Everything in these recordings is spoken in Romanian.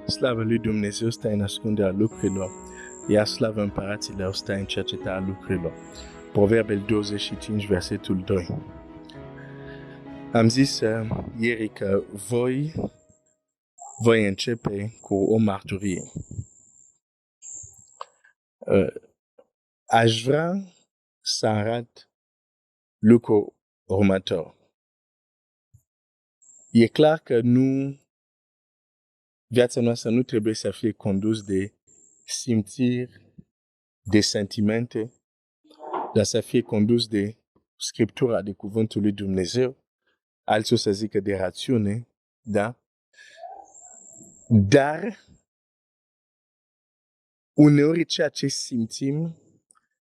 Slavă lui Dumnezeu stă în ascunderea lucrurilor, iar slavă împăraților stă în cercetarea lucrurilor. Proverbele 25, versetul 2. Am zis ieri că voi începe cu o mărturie. Aș vrea să arăt lucrul următor. E clar că viața noastră nu trebuie să fie condus de simțiri, de sentimente, dar să fie condus de Scriptura, de cuvântul lui Dumnezeu, alții o să zică de rațiune, da? Dar uneori ceea ce simțim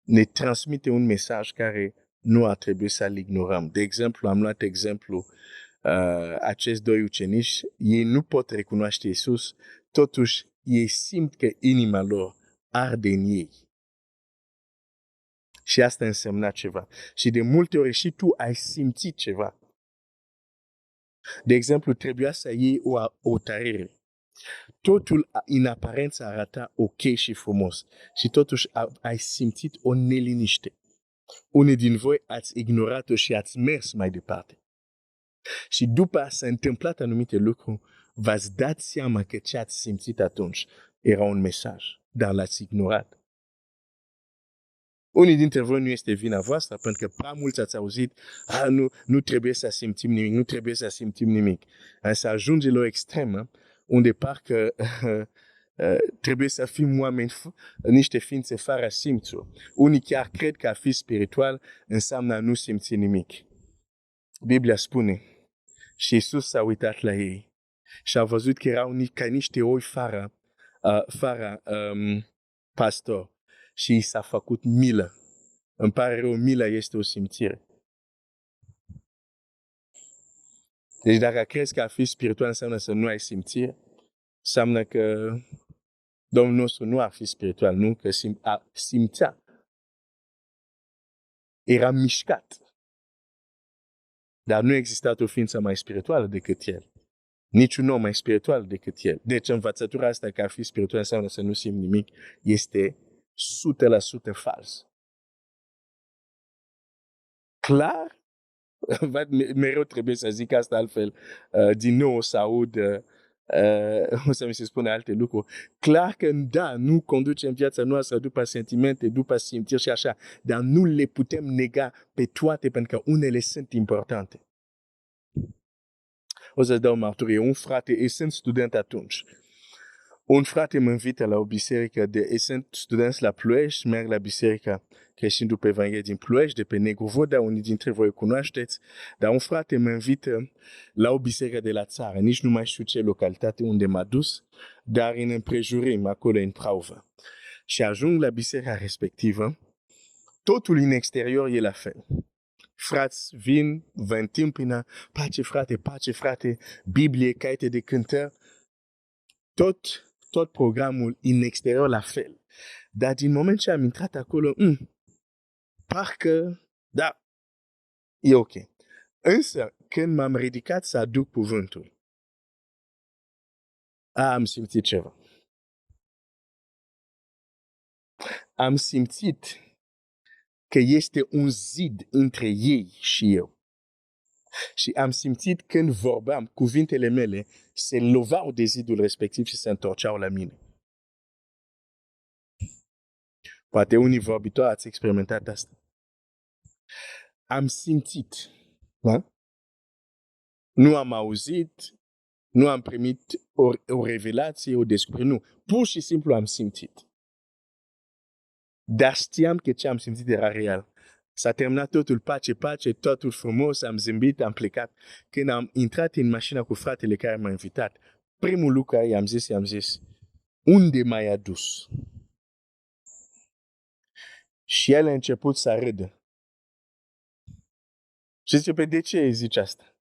ne transmite un mesaj care nu ar trebui să-l ignorăm. De exemplu, am luat exemplu acești doi ucenici, ei nu pot recunoaște Iisus, totuși ei simt că inima lor arde în ei. Și asta însemna ceva. Și de multe ori și tu ai simțit ceva. De exemplu, trebuia să iei o tărere. Totul în aparență arăta ok și frumos. Și totuși ai simțit o neliniște. Unii din voi ați ignorat-o și ați mers mai departe. Și după s-a întâmplat anumite lucruri, v-ați dat seama că ce ați simțit atunci era un mesaj, dar l-ați ignorat. Unii dintre voi nu este vina voastră, pentru că prea mulți ați auzit, nu trebuie să simțim nimic, nu trebuie să simțim nimic. Însă ajunge la o extremă, unde parcă trebuie să fim oameni, niște ființe fără simțuri. Unii chiar cred că a fi spiritual înseamnă a nu simți nimic. Biblia spune, și Iisus s-a uitat la ei și a văzut că erau ca niște oi fără pastor și i s-a făcut milă. Îmi pare rău, mila este o simțire. Deci dacă crezi că a fi spiritual înseamnă să nu ai simțire, înseamnă că Domnul nostru nu a fi spiritual, nu? Că simțea. Era mișcat. Dar nu exista o ființă mai spirituală decât el. Niciun om mai spiritual decât el. Deci învățătura asta că a fi spiritual înseamnă să nu simți nimic este 100% fals. Clar? Mereu trebuie să zic asta altfel. Din nou o să aud, o să mi se spune alte lucruri. Clar că da, nu conducem viața noastră după sentimente, după simțiri și așa, dar nu le putem nega pe toate pentru că unele sunt importante. O să-ți dau mărturie. Un frate, sunt student atunci. Un frate mă invită la o biserică, sunt studenți la Ploiești, merg la biserica creștin după Evanghelie din Ploiești, de pe Negru Vodă, unii dintre voi o cunoașteți, dar un frate mă invită la o biserică de la țară, nici nu mai știu ce localitate unde m-a dus, dar în împrejurim, acolo în Praova. Și ajung la biserica respectivă, totul în exterior e la fel. Frați vin, vă întâmpină, pace frate, Biblie, caiete de cântări, tot programul în exterior la fel. Dar din moment ce am intrat acolo, parcă, da, e ok. Însă, când m-am ridicat să aduc cuvântul, am simțit ceva. Am simțit că este un zid între ei și eu. Și am simțit când vorbeam, cuvintele mele se lovau de zidul respectiv și se întorceau la mine. Poate unii vorbitori ați experimentat asta. Am simțit. Da? Nu am auzit, nu am primit o revelație, o descoperire, nu. Pur și simplu am simțit. Dar știam că ce am simțit era real. S-a terminat totul pace, totul frumos, am zâmbit, am plecat. Când am intrat în mașina cu fratele care m-a invitat, primul lucru care i-am zis, unde m-ai adus? Și el a început să râdă. Și zice, pe de ce zici asta?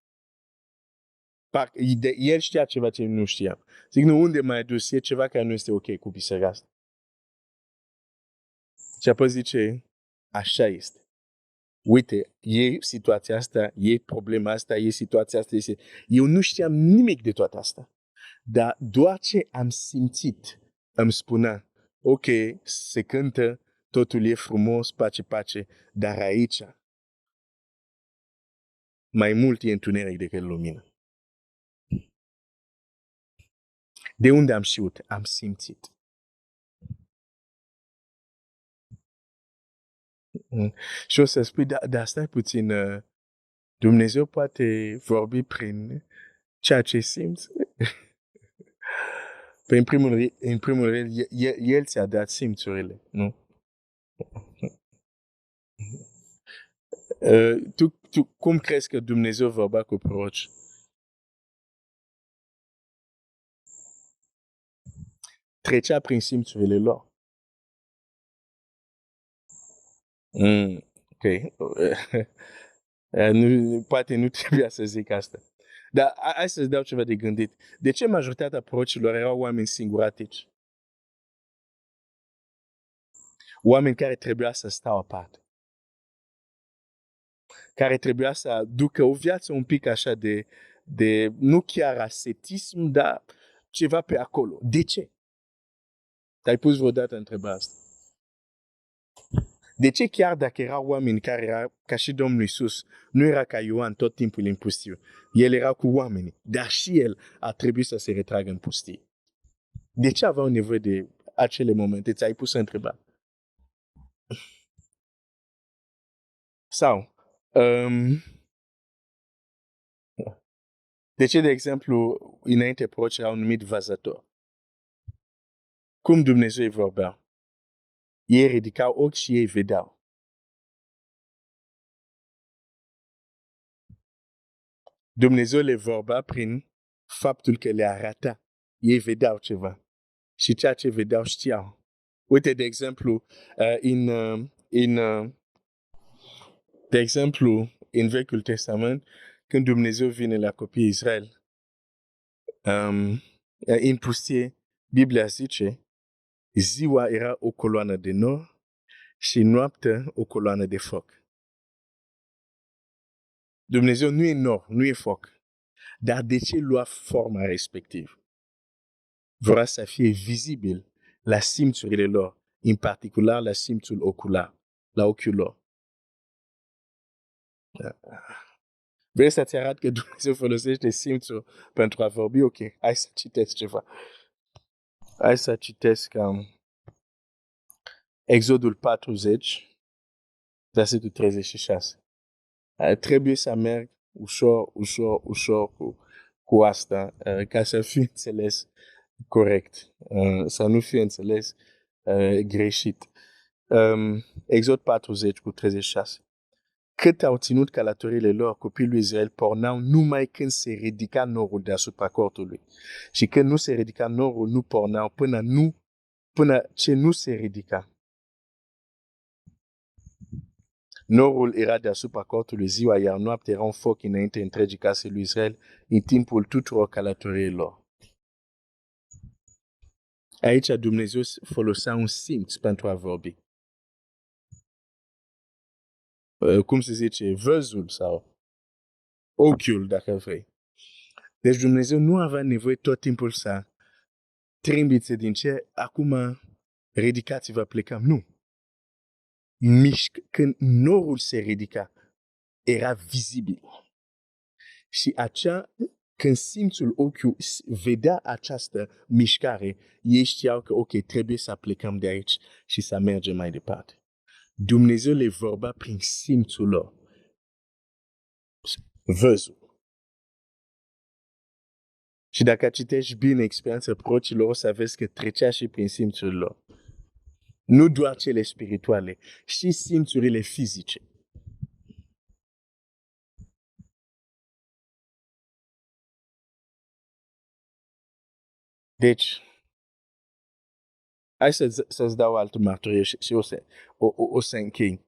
El știa ceva ce nu știam. Zic, nu, unde m-ai adus? E ceva care nu este ok cu biserica asta. Și apoi zice, așa este. Uite, e situația asta, e problema asta, e situația asta. Eu nu știam nimic de toate asta. Dar doar ce am simțit îmi spunea, ok, se cântă, totul e frumos, pace, pace, dar aici mai mult e întuneric decât lumină. De unde am știut? Am simțit. Și o să spui, dar stai puțin, Dumnezeu poate vorbi prin ceea ce simți? Păi în primul rând, El ți-a dat simțurile, nu? Tu cum crezi că Dumnezeu vorbea cu proroci? Trecea prin simțurile lor. Ok. Poate nu trebuia să zic asta. Dar hai să-ți dau ceva de gândit. De ce majoritatea prorocilor erau oameni singuratici? Oameni care trebuia să stau aparte. Care trebuia să ducă o viață un pic așa de nu chiar ascetism, dar ceva pe acolo. De ce? Te-ai pus vreodată întrebarea asta? De ce chiar dacă erau oameni care era ca și Domnul Iisus, nu era ca Ioan tot timpul în pustiu. El era cu oamenii, dar și el a trebuit să se retragă în pustie. De ce aveau nevoie de acele momente? Ți-ai pus să întreba. Sau, de ce, de exemplu, înainte prorocii au numit văzător? Cum Dumnezeu îi vorbea? Ei ridicau ochi și ei vedeau. Dumnezeu le vorbea prin faptul că le arăta. Ei vedeau ceva. Și ceea ce vedeau știau. Uite, de exemplu, de exemplu, în Vechiul Testament, când Dumnezeu vine la copiii Israel, în pustie, Biblia zice, ziua era o coloană de nor și noaptea o coloană de foc. Dumnezeu nu e nor, nu e foc. Dar de ce lua forma respectivă? Vrea să fie vizibil la simțurile lor, în particular la simțul ocular, la ochiul lor. Vrei să-ți arăt că Dumnezeu folosește simțul pentru a vorbi? Ok, hai să citesc ceva. Hai să citesc Exodul 40, versetul 36. Trebuie să merg ușor cu asta, ca să fiu înțeles corect, să nu fiu înțeles greșit. Exod 40 cu 36. Cât au ținut călătorile lor, copiii lui Israel porneau numai când se ridica norul deasupra cortului. Și când nu se ridica norul, nu porneau până ce nu se ridica. Norul era deasupra cortului ziua, iar noaptea era un foc înainte întregii case lui Israel în timpul tuturor călătoriilor. Aici Dumnezeu folosea un simț pentru a vorbi. Cum se zice, văzul sau ochiul, dacă vrei. Deci Dumnezeu nu avea nevoie tot timpul să trâmbițe din ce, acum ridicați-vă, plecăm. Nu. Când norul se ridica, era vizibil. Și când simțul ochiul vedea această mișcare, ei știau că, ok, trebuie să plecăm de aici și să mergem mai departe. Dumnezeu le vorbea prin simțul lor. Văzul. Și dacă citești bine experiența prorocilor, o să vezi că trecea și prin simțurile lor. Nu doar cele spirituale, și simțurile fizice. Deci, hai să-ți dau altă mărturie și o să închei.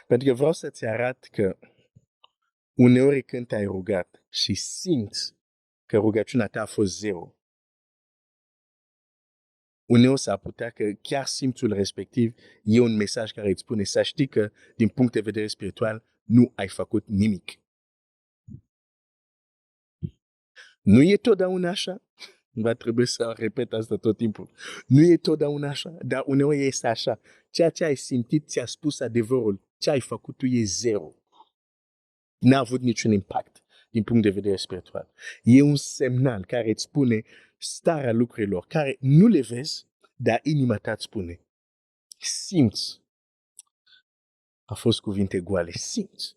Pentru că vreau să-ți arăt că uneori când te-ai rugat și simți că rugăciunea ta a fost zero, uneori s-ar putea că chiar simțul respectiv e un mesaj care îți spune să știi că, din punct de vedere spiritual, nu ai făcut nimic. Nu e totdeauna așa? Va trebui să repet asta tot timpul. Nu e totdeauna așa, dar uneori este așa. Ceea ce ai simțit ți-a spus adevărul. Ce ai făcut tu e zero. N-a avut niciun impact din punct de vedere spiritual. E un semnal care îți spune starea lucrurilor, care nu le vezi, dar inima ta îți spune. Simți. A fost cuvinte goale. Simți.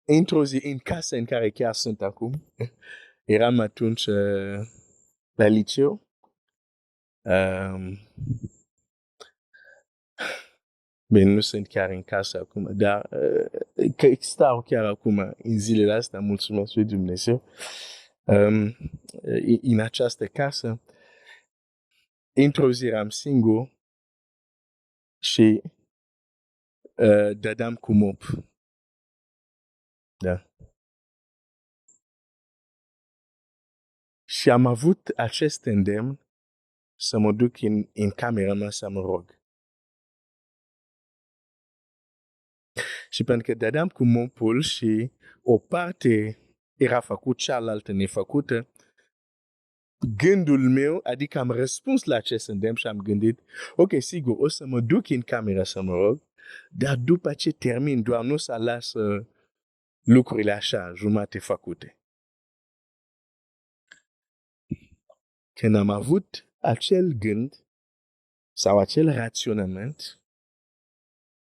Într-o zi, în casa în care chiar sunt acum, eram atunci la liceu. Bine, nu sunt chiar în casă acum, dar că stau chiar acum în zilele astea, mulțumesc lui Dumnezeu, în această casă. Într-o zi eram singur și dădeam cu mop. Da. Și am avut acest îndemn să mă duc în camera mea să mă rog. Și pentru că dădeam cu mopul și o parte era făcut, cealaltă nefăcută, gândul meu, adică am răspuns la acest îndemn și am gândit, ok, sigur, o să mă duc în camera să mă rog, dar după ce termin, doar nu să las lucrurile așa, jumate făcute. Când am avut acel gând sau acel raționament,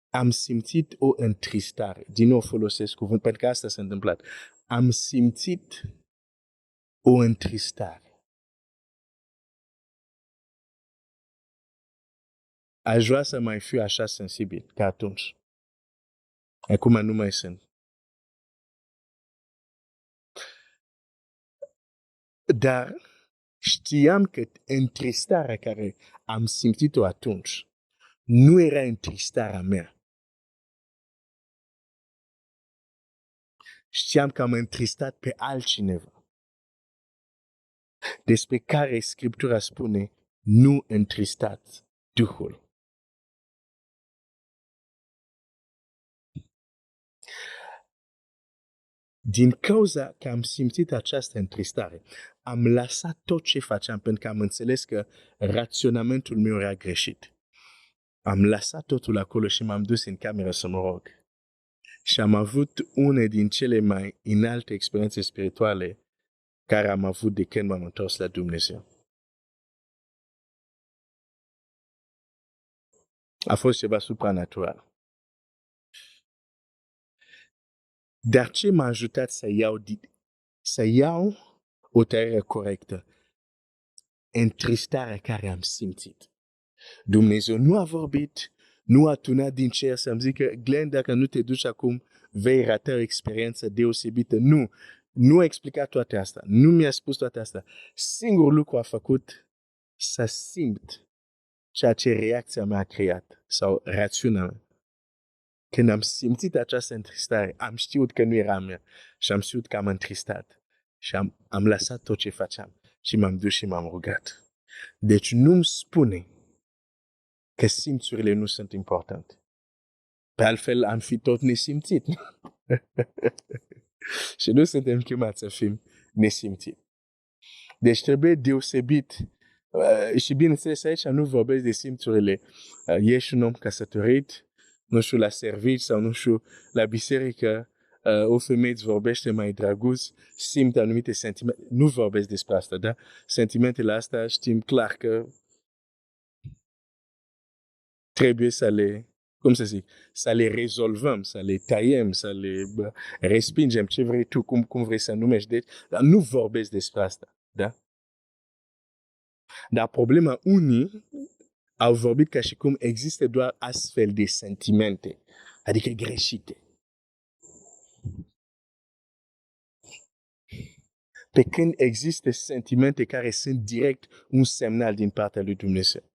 am simțit o întristare. Din nou folosesc cuvânt, pentru că asta s-a întâmplat. Am simțit o întristare. Aș vrea să mai fiu așa sensibil ca atunci. Acum nu mai sunt. Dar știam că întristarea care am simțit-o atunci nu era întristarea mea. Știam că am întristat pe altcineva, despre care Scriptura spune, nu întristați Duhul. Din cauza că am simțit această întristare, am lăsat tot ce făceam pentru că am înțeles că raționamentul meu era greșit. Am lăsat totul acolo și m-am dus în cameră să mă rog. Și am avut une din cele mai înalte experiențe spirituale care am avut de când m-am întors la Dumnezeu. A fost ceva supranatural. Dar ce m-a ajutat să iau o tăiere corectă? Întristarea care am simțit. Dumnezeu nu a vorbit, nu a tunat din cer să-mi zică, Glenn, dacă nu te duci acum, vei rata o experiență deosebită. Nu a explicat toate astea. Nu mi-a spus toate astea. Singurul lucru a făcut să simt ceea ce reacția mea a creat sau rațiunea mea. Când am simțit această întristare, am știut că nu era mea și am știut că am întristat și am lăsat tot ce făceam și m-am dus și m-am rugat. Deci nu-mi spune că simțurile nu sunt importante. Pe altfel am fi tot nesimțit. Și nu suntem chemați să fim nesimțit. Deci trebuie deosebit. Și bineînțeles aici nu vorbesc de simțurile. Ești un om căsătorit, nu știu, la servici sau nu știu, la biserică, o femeie îți vorbește mai drăguț, simte anumite sentimente. Nu vorbesc despre asta, da? Sentimentele astea știm clar că trebuie să le, să le rezolvăm, să le taiem, să le respingem, ce vrei tu, cum vrei să numești. Deci, dar nu vorbesc despre asta, da? Dar problema, unii au vorbit ca și cum există doar astfel de sentimente, adică greșite. Pe când există sentimente care sunt direct un semnal din partea lui Dumnezeu.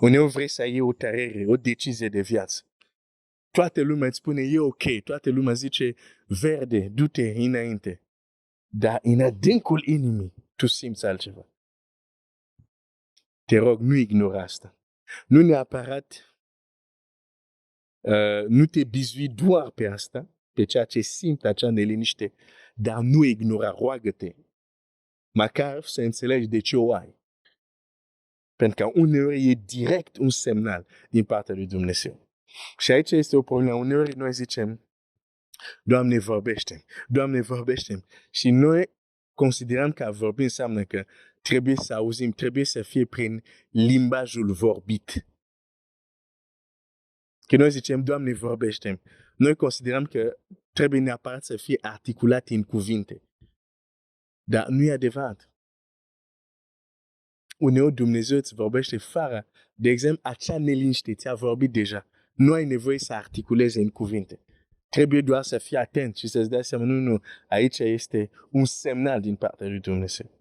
Uneori vrei să iei o tărere, o decizie de viață. Toată lumea îți spune, e ok, toată lumea zice, verde, du-te înainte. Dar în adâncul inimii, tu simți altceva. Te rog, nu ignora asta. Nu neapărat, nu te bizui doar pe asta, pe ceea ce simți, acea neliniște, dar nu ignora, roagă-te. Măcar să înțelegi de ce o ai. Pentru că uneori e direct un semnal din partea lui Dumnezeu. Și aici este o problemă. Uneori noi zicem, Doamne, vorbește-mi, Doamne, vorbește-mi. Și noi considerăm că a vorbi înseamnă că trebuie să auzim, trebuie să fie prin limbajul vorbit. Că noi zicem, Doamne, vorbește-mi. Noi considerăm că trebuie neapărat să fie articulat în cuvinte. Dar nu e adevărat. Uneori Dumnezeu îți vorbește fără, de exemplu, acea neliniște ți-a vorbit deja. Nu ai nevoie să articulezi în cuvinte. Trebuie doar să fii atent și să-ți dai seama, nu, aici este un semnal din partea lui Dumnezeu.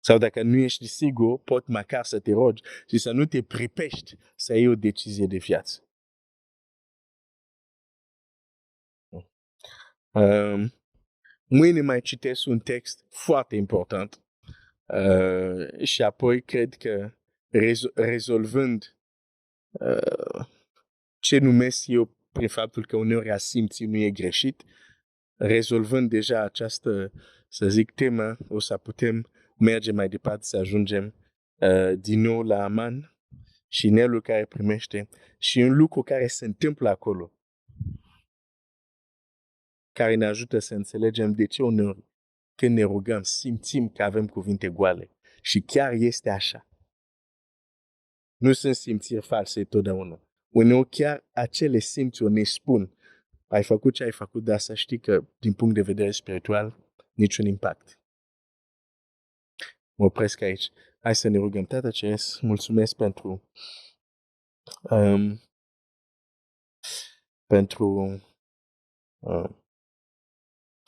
Sau dacă nu ești sigur, pot măcar să te rogi și să nu te pripești să iei o decizie de viață. Mâine mai citesc un text foarte important și apoi cred că rezolvând ce numesc eu prin faptul că uneori a simți nu e greșit, rezolvând deja această, să zic, temă, o să putem merge mai departe să ajungem din nou la Aman și inelul care primește și un lucru care se întâmplă acolo, care ne ajută să înțelegem de ce uneori când ne rugăm simțim că avem cuvinte goale și chiar este așa. Nu sunt simțiri false totdeauna. Uneori chiar acele simțuri ne spun ai făcut ce ai făcut, dar să știi că din punct de vedere spiritual niciun impact. Mă opresc aici. Hai să ne rugăm. Tată Ceresc, mulțumesc pentru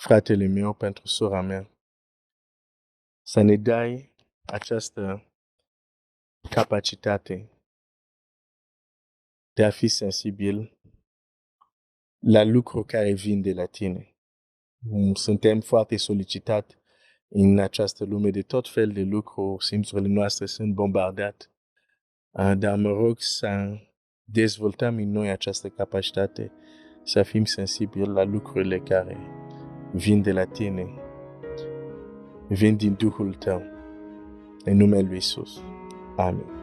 fratele meu, pentru sora mea. Să ne dai această capacitate de a fi sensibil la lucruri care vin de la tine. Suntem foarte solicitați în această lume de tot fel de lucruri, simțurile noastre sunt bombardate, dar mă rog să dezvoltăm în noi această capacitate să fim sensibili la lucrurile care vin de la tine, vin din Duhul tău, în numele lui Iisus. Amin.